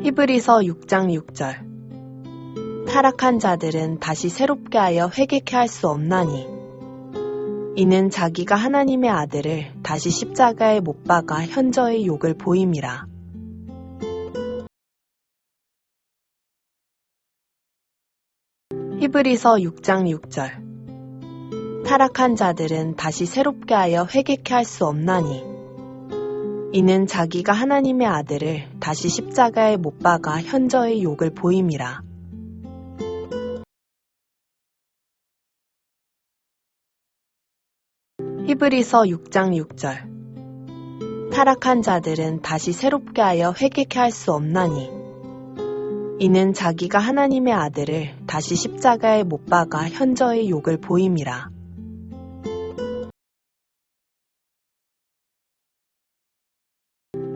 히브리서 6장 6절. 타락한 자들은 다시 새롭게 하여 회개케 할 수 없나니 이는 자기가 하나님의 아들을 다시 십자가에 못 박아 현저히 욕을 보임이라. 히브리서 6장 6절. 타락한 자들은 다시 새롭게 하여 회개케 할 수 없나니 이는 자기가 하나님의 아들을 다시 십자가에 못 박아 현저히 욕을 보임이라. 히브리서 6장 6절. 타락한 자들은 다시 새롭게 하여 회개케 할 수 없나니 이는 자기가 하나님의 아들을 다시 십자가에 못 박아 현저히 욕을 보임이라.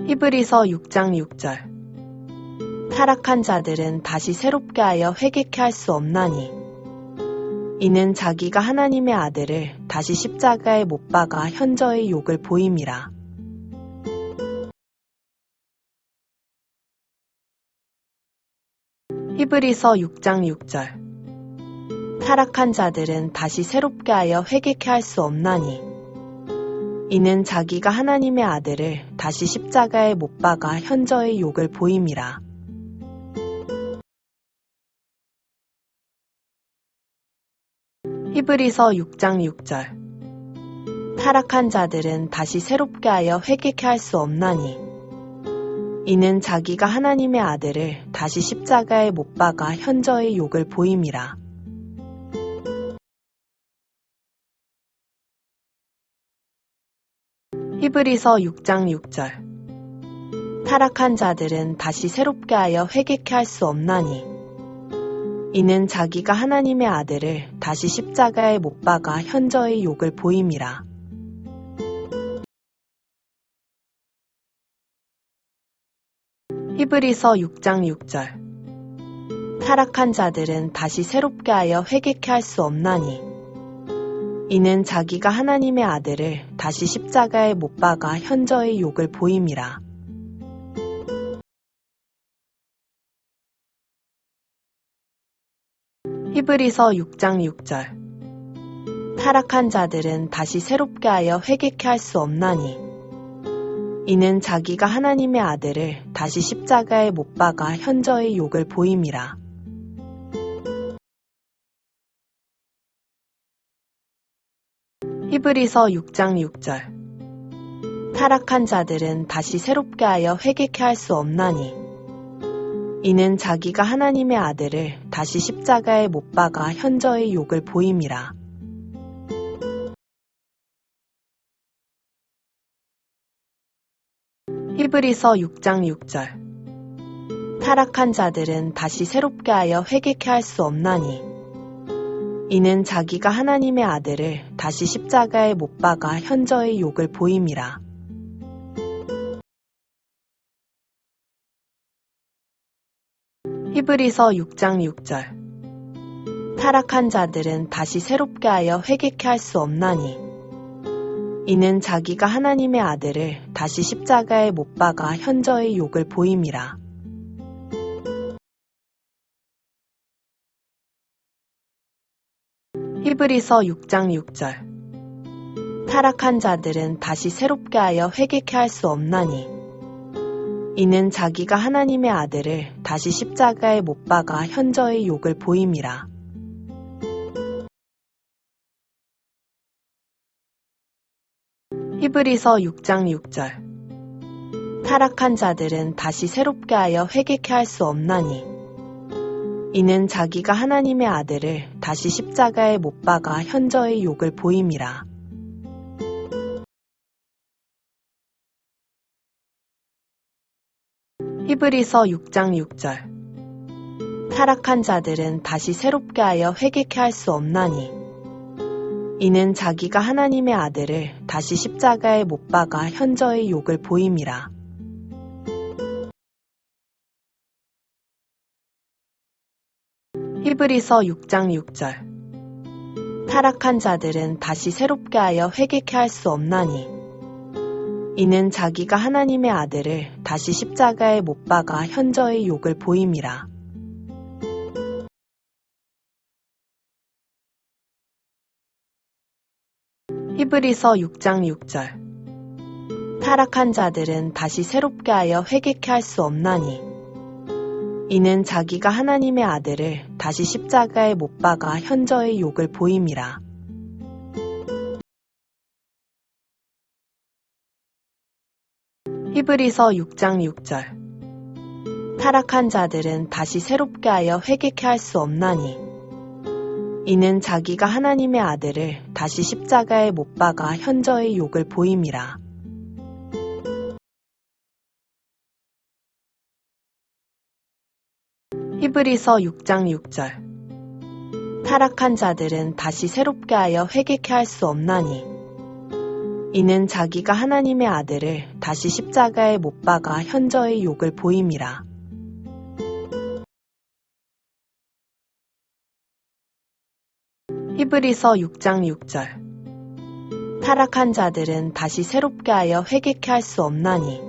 히브리서 6장 6절. 타락한 자들은 다시 새롭게 하여 회개케 할 수 없나니 이는 자기가 하나님의 아들을 다시 십자가에 못 박아 현저히 욕을 보임이라. 히브리서 6장 6절. 타락한 자들은 다시 새롭게 하여 회개케 할 수 없나니 이는 자기가 하나님의 아들을 다시 십자가에 못 박아 현저히 욕을 보임이라. 히브리서 6장 6절. 타락한 자들은 다시 새롭게 하여 회개케 할 수 없나니 이는 자기가 하나님의 아들을 다시 십자가에 못 박아 현저히 욕을 보임이라. 히브리서 6장 6절. 타락한 자들은 다시 새롭게 하여 회개케 할 수 없나니 이는 자기가 하나님의 아들을 다시 십자가에 못 박아 현저히 욕을 보임이라. 히브리서 6장 6절. 타락한 자들은 다시 새롭게 하여 회개케 할 수 없나니 이는 자기가 하나님의 아들을 다시 십자가에 못 박아 현저히 욕을 보임이라. 히브리서 6장 6절. 타락한 자들은 다시 새롭게 하여 회개케 할 수 없나니 이는 자기가 하나님의 아들을 다시 십자가에 못 박아 현저히 욕을 보임이라. 히브리서 6장 6절. 타락한 자들은 다시 새롭게 하여 회개케 할 수 없나니 이는 자기가 하나님의 아들을 다시 십자가에 못 박아 현저히 욕을 보임이라. 히브리서 6장 6절. 타락한 자들은 다시 새롭게 하여 회개케 할 수 없나니 이는 자기가 하나님의 아들을 다시 십자가에 못 박아 현저히 욕을 보임이라. 히브리서 6장 6절. 타락한 자들은 다시 새롭게 하여 회개케 할 수 없나니 이는 자기가 하나님의 아들을 다시 십자가에 못 박아 현저히 욕을 보임이라. 히브리서 6장 6절. 타락한 자들은 다시 새롭게 하여 회개케 할 수 없나니 이는 자기가 하나님의 아들을 다시 십자가에 못 박아 현저히 욕을 보임이라. 히브리서 6장 6절. 타락한 자들은 다시 새롭게 하여 회개케 할 수 없나니 이는 자기가 하나님의 아들을 다시 십자가에 못 박아 현저히 욕을 보임이라. 히브리서 6장 6절. 타락한 자들은 다시 새롭게 하여 회개케 할 수 없나니 이는 자기가 하나님의 아들을 다시 십자가에 못 박아 현저히 욕을 보임이라. 히브리서 6장 6절. 타락한 자들은 다시 새롭게 하여 회개케 할 수 없나니 이는 자기가 하나님의 아들을 다시 십자가에 못 박아 현저히 욕을 보임이라. 히브리서 6장 6절. 타락한 자들은 다시 새롭게 하여 회개케 할 수 없나니 이는 자기가 하나님의 아들을 다시 십자가에 못 박아 현저히 욕을 보임이라. 히브리서 6장 6절. 타락한 자들은 다시 새롭게 하여 회개케 할 수 없나니 이는 자기가 하나님의 아들을 다시 십자가에 못 박아 현저히 욕을 보임이라. 히브리서 6장 6절. 타락한 자들은 다시 새롭게 하여 회개케 할 수 없나니 이는 자기가 하나님의 아들을 다시 십자가에 못 박아 현저히 욕을 보임이라. 히브리서 6장 6절. 타락한 자들은 다시 새롭게 하여 회개케 할 수 없나니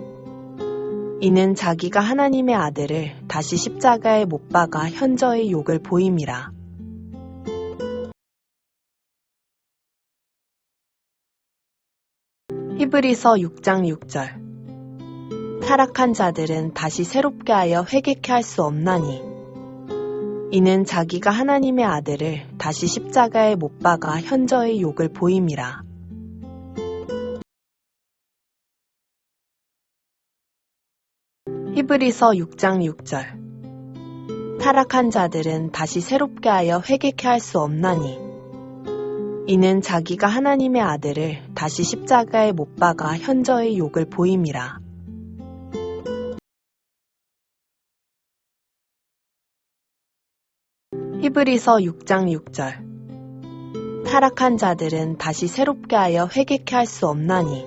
이는 자기가 하나님의 아들을 다시 십자가에 못 박아 현저히 욕을 보임이라. 히브리서 6장 6절. 타락한 자들은 다시 새롭게 하여 회개케 할 수 없나니 이는 자기가 하나님의 아들을 다시 십자가에 못 박아 현저히 욕을 보임이라. 히브리서 6장 6절. 타락한 자들은 다시 새롭게 하여 회개케 할 수 없나니 이는 자기가 하나님의 아들을 다시 십자가에 못 박아 현저히 욕을 보임이라. 히브리서 6장 6절. 타락한 자들은 다시 새롭게 하여 회개케 할 수 없나니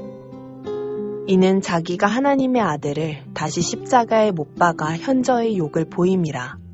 이는 자기가 하나님의 아들을 다시 십자가에 못 박아 현저히 욕을 보임이라.